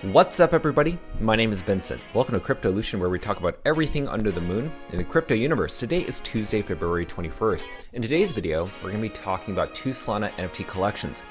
What's up, everybody? My name is Vincent. Welcome to Cryptolution, where we talk about everything under the moon in the crypto universe. Today is Tuesday, February 21st. In today's video, we're going to be talking about two Solana NFT collections,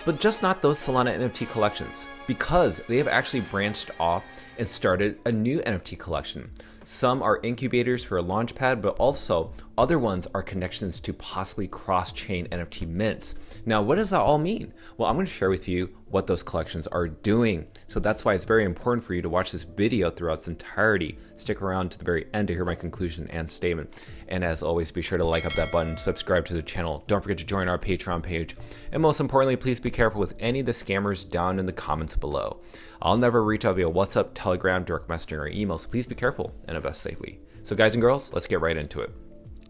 but just not those Solana NFT collections, because they have actually branched off and started a new NFT collection. Some are incubators for a launchpad, but also other ones are connections to possibly cross-chain NFT mints. Now, what does that all mean? Well, I'm going to share with you what those collections are doing. So that's why it's very important for you to watch this video throughout its entirety. Stick around to the very end to hear my conclusion and statement. And as always, be sure to like up that button, subscribe to the channel. Don't forget to join our Patreon page. And most importantly, please be careful with any of the scammers down in the comments below. I'll never reach out via WhatsApp, Telegram, direct messaging, or email, so please be careful and invest safely. So guys and girls, let's get right into it.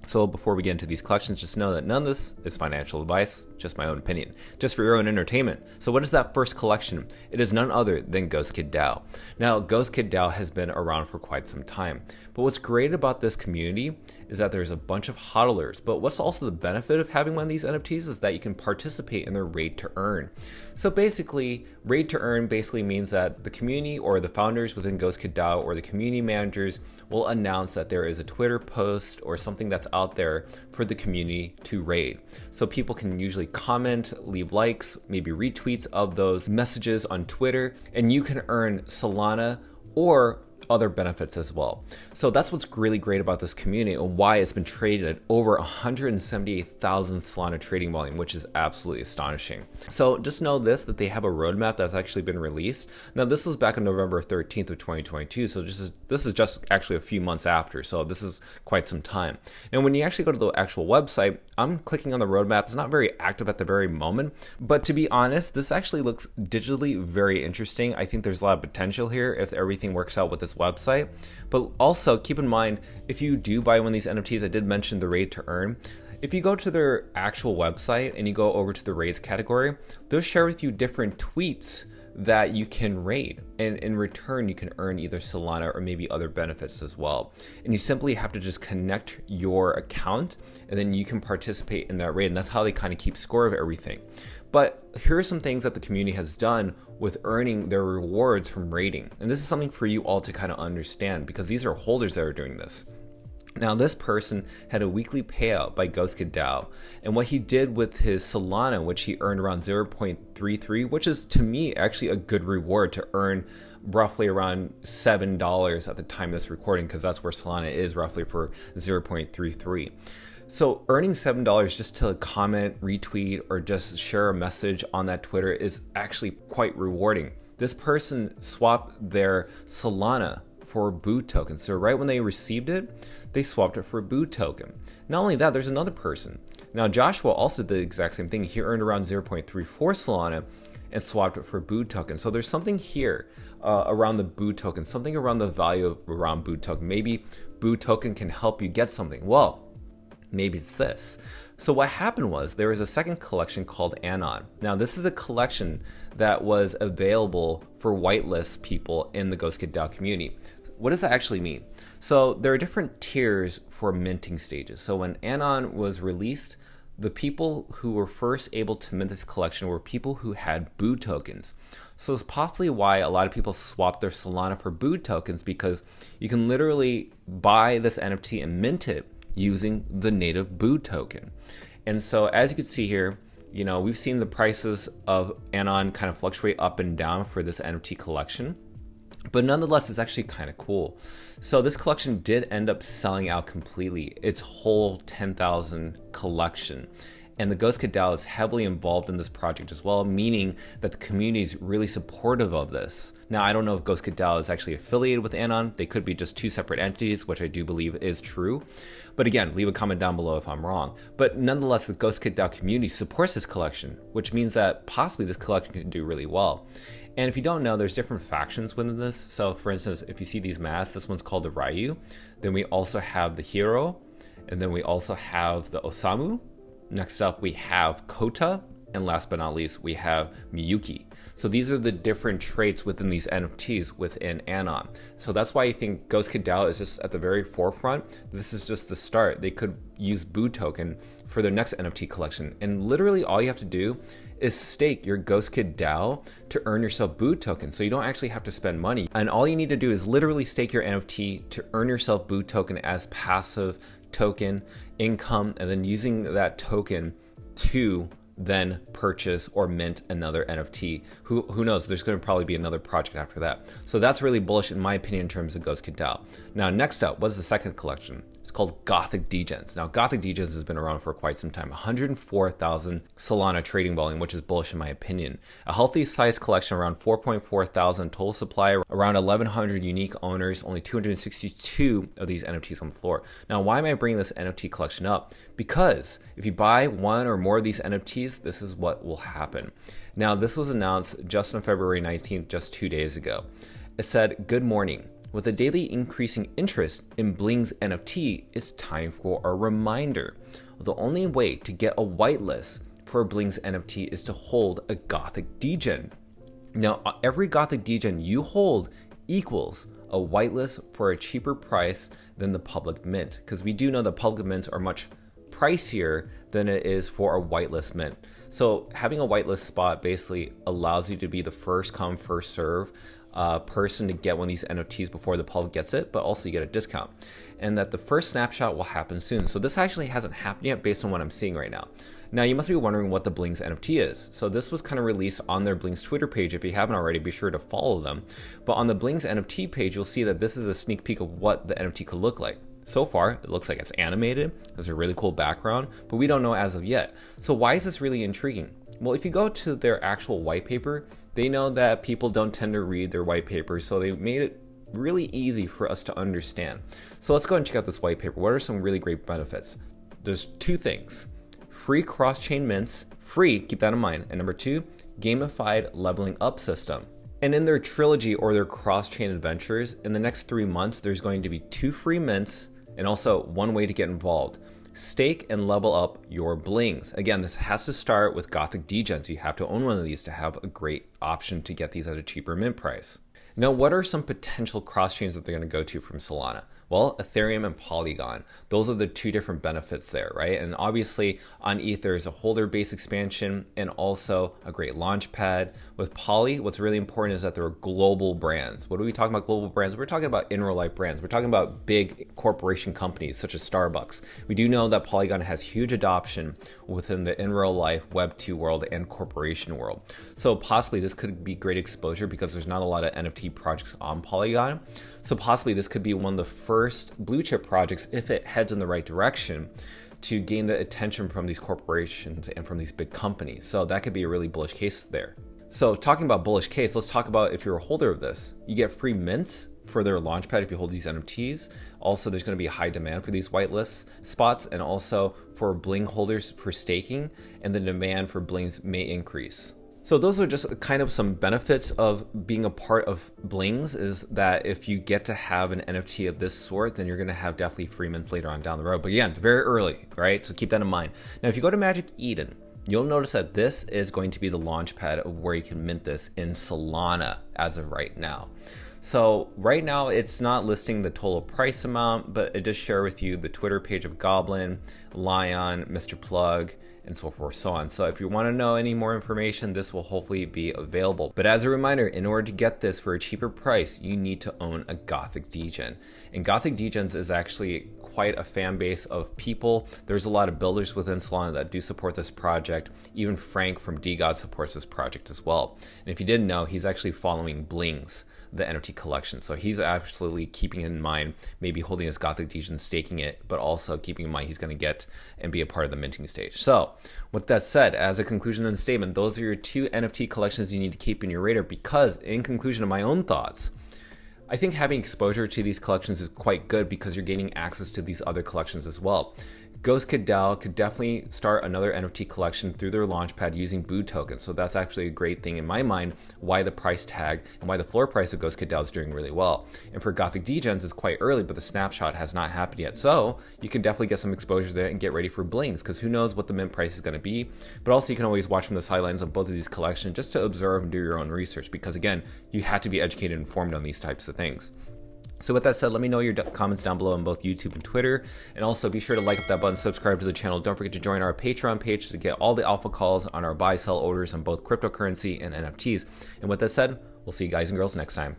So before we get into these collections, just know that none of this is financial advice, just my own opinion, just for your own entertainment. So what is that first collection? It is none other than GhostKid Dao. Now, GhostKid Dao has been around for quite some time, but what's great about this community is that there's a bunch of hodlers, but what's also the benefit of having one of these NFTs is that you can participate in their raid to earn. So basically, raid to earn basically means that the community or the founders within GhostKid Dao or the community managers will announce that there is a Twitter post or something that's out there for the community to raid. So people can usually comment, leave likes, maybe retweets of those messages on Twitter, and you can earn Solana or other benefits as well. So that's what's really great about this community and why it's been traded at over 178,000 Solana trading volume, which is absolutely astonishing. So just know this, that they have a roadmap that's actually been released. Now this was back on November 13th of 2022. So this is just actually a few months after. So this is quite some time. And when you actually go to the actual website, I'm clicking on the roadmap. It's not very active at the very moment, but to be honest, this actually looks digitally very interesting. I think there's a lot of potential here if everything works out with this website. But also keep in mind, if you do buy one of these NFTs, I did mention the raid to earn. If you go to their actual website and you go over to the raids category, they'll share with you different tweets that you can raid, and in return you can earn either Solana or maybe other benefits as well. And you simply have to just connect your account and then you can participate in that raid, and that's how they kind of keep score of everything. But here are some things that the community has done with earning their rewards from raiding, and this is something for you all to kind of understand because these are holders that are doing this. Now, this person had a weekly payout by GhostKid Dao, and what he did with his Solana, which he earned around 0.33, which is to me actually a good reward to earn roughly around $7 at the time of this recording, because that's where Solana is roughly for 0.33. So earning $7 just to comment, retweet, or just share a message on that Twitter is actually quite rewarding. This person swapped their Solana for Boo token. So right when they received it, they swapped it for a Boo token. Not only that, there's another person. Now Joshua also did the exact same thing. He earned around 0.34 Solana and swapped it for Boo token. So there's something here around the Boo token, something around the value around Boo token. Maybe Boo token can help you get something. Well, maybe it's this. So what happened was there was a second collection called Anon. Now this is a collection that was available for whitelist people in the GhostKid Dao community. What does that actually mean? So there are different tiers for minting stages. So when Anon was released, the people who were first able to mint this collection were people who had Boo tokens. So it's possibly why a lot of people swapped their Solana for Boo tokens, because you can literally buy this NFT and mint it using the native Boo token. And so as you can see here, you know, we've seen the prices of Anon kind of fluctuate up and down for this NFT collection, but nonetheless, it's actually kind of cool. So this collection did end up selling out completely, its whole 10,000 collection. And the GhostKid Dao is heavily involved in this project as well, meaning that the community is really supportive of this. Now, I don't know if GhostKid Dao is actually affiliated with Anon. They could be just two separate entities, which I do believe is true. But again, leave a comment down below if I'm wrong. But nonetheless, the GhostKid Dao community supports this collection, which means that possibly this collection can do really well. And if you don't know, there's different factions within this. So for instance, if you see these masks, this one's called the Ryu. Then we also have the Hero. And then we also have the Osamu. Next up, we have Kota. And last but not least, we have Miyuki. So these are the different traits within these NFTs within Anon. So that's why I think GhostKid Dao is just at the very forefront. This is just the start. They could use Boo token for their next NFT collection. And literally all you have to do is stake your GhostKid Dao to earn yourself Boo token. So you don't actually have to spend money. And all you need to do is literally stake your NFT to earn yourself Boo token as passive token income, and then using that token to then purchase or mint another NFT. Who knows? There's going to probably be another project after that. So that's really bullish in my opinion in terms of GhostKid Dao. Now, next up, what's the second collection? It's called Gothic Degens. Now, Gothic Degens has been around for quite some time. 104,000 Solana trading volume, which is bullish in my opinion. A healthy size collection, around 4.4 thousand total supply, around 1,100 unique owners, only 262 of these NFTs on the floor. Now, why am I bringing this NFT collection up? Because if you buy one or more of these NFTs, this is what will happen. Now, this was announced just on February 19th, just 2 days ago. It said, "Good morning. With a daily increasing interest in Bling's NFT, it's time for a reminder. The only way to get a whitelist for Bling's NFT is to hold a Gothic Degen. Now, every Gothic Degen you hold equals a whitelist for a cheaper price than the public mint, because we do know that public mints are much pricier than it is for a whitelist mint. So having a whitelist spot basically allows you to be the first come, first serve person to get one of these NFTs before the public gets it, but also you get a discount. And that the first snapshot will happen soon. So this actually hasn't happened yet based on what I'm seeing right now. Now you must be wondering what the Bling's NFT is. So this was kind of released on their Bling's Twitter page. If you haven't already, be sure to follow them. But on the Bling's NFT page, you'll see that this is a sneak peek of what the NFT could look like. So far, it looks like it's animated, has a really cool background, but we don't know as of yet. So why is this really intriguing? Well, if you go to their actual white paper, they know that people don't tend to read their white papers, so they made it really easy for us to understand. So let's go and check out this white paper. What are some really great benefits? There's two things. Free cross-chain mints, free, keep that in mind. And number two, gamified leveling up system. And in their trilogy or their cross-chain adventures, in the next 3 months, there's going to be 2 free mints and also 1 way to get involved. Stake and level up your blings. Again, this has to start with Gothic Degens. You have to own one of these to have a great option to get these at a cheaper mint price. Now, what are some potential cross chains that they're going to go to from Solana? Well, Ethereum and Polygon. Those are the two different benefits there, right? And obviously on ETH, there's a holder-based expansion and also a great launch pad. With Poly, what's really important is that there are global brands. What are we talking about global brands? We're talking about in real life brands. We're talking about big corporation companies such as Starbucks. We do know that Polygon has huge adoption within the in real life Web 2 world and corporation world. So possibly this could be great exposure because there's not a lot of NFT projects on Polygon. So possibly this could be one of the first blue chip projects if it heads in the right direction to gain the attention from these corporations and from these big companies. So that could be a really bullish case there. So talking about bullish case, let's talk about if you're a holder of this. You get free mints for their launchpad if you hold these NFTs. Also, there's going to be a high demand for these whitelist spots and also for Bling holders for staking, and the demand for Blings may increase. So those are just kind of some benefits of being a part of Blings, is that if you get to have an NFT of this sort, then you're going to have definitely free mints later on down the road. But again, it's very early, right? So keep that in mind. Now, if you go to Magic Eden, you'll notice that this is going to be the launch pad of where you can mint this in Solana as of right now. So right now it's not listing the total price amount, but it does share with you the Twitter page of Goblin, Lion, Mr. Plug, and so forth, so on. So if you want to know any more information, this will hopefully be available. But as a reminder, in order to get this for a cheaper price, you need to own a Gothic Degen. And Gothic Degens is actually quite a fan base of people. There's a lot of builders within Solana that do support this project. Even Frank from DGod supports this project as well. And if you didn't know, he's actually following Blings, the NFT collection. So he's absolutely keeping in mind maybe holding his Gothic Degen, staking it, but also keeping in mind he's going to get and be a part of the minting stage. So with that said, as a conclusion and statement, those are your 2 NFT collections you need to keep in your radar, because in conclusion of my own thoughts, I think having exposure to these collections is quite good because you're gaining access to these other collections as well. GhostKid Dao could definitely start another NFT collection through their launchpad using Boo tokens. So that's actually a great thing in my mind, why the price tag and why the floor price of GhostKid Dao is doing really well. And for Gothic Degens, it's quite early, but the snapshot has not happened yet. So you can definitely get some exposure there and get ready for blings, because who knows what the mint price is going to be. But also you can always watch from the sidelines on both of these collections just to observe and do your own research, because again, you have to be educated and informed on these types of things. So with that said, let me know your comments down below on both YouTube and Twitter. And also be sure to like up that button, subscribe to the channel. Don't forget to join our Patreon page to get all the alpha calls on our buy-sell orders on both cryptocurrency and NFTs. And with that said, we'll see you guys and girls next time.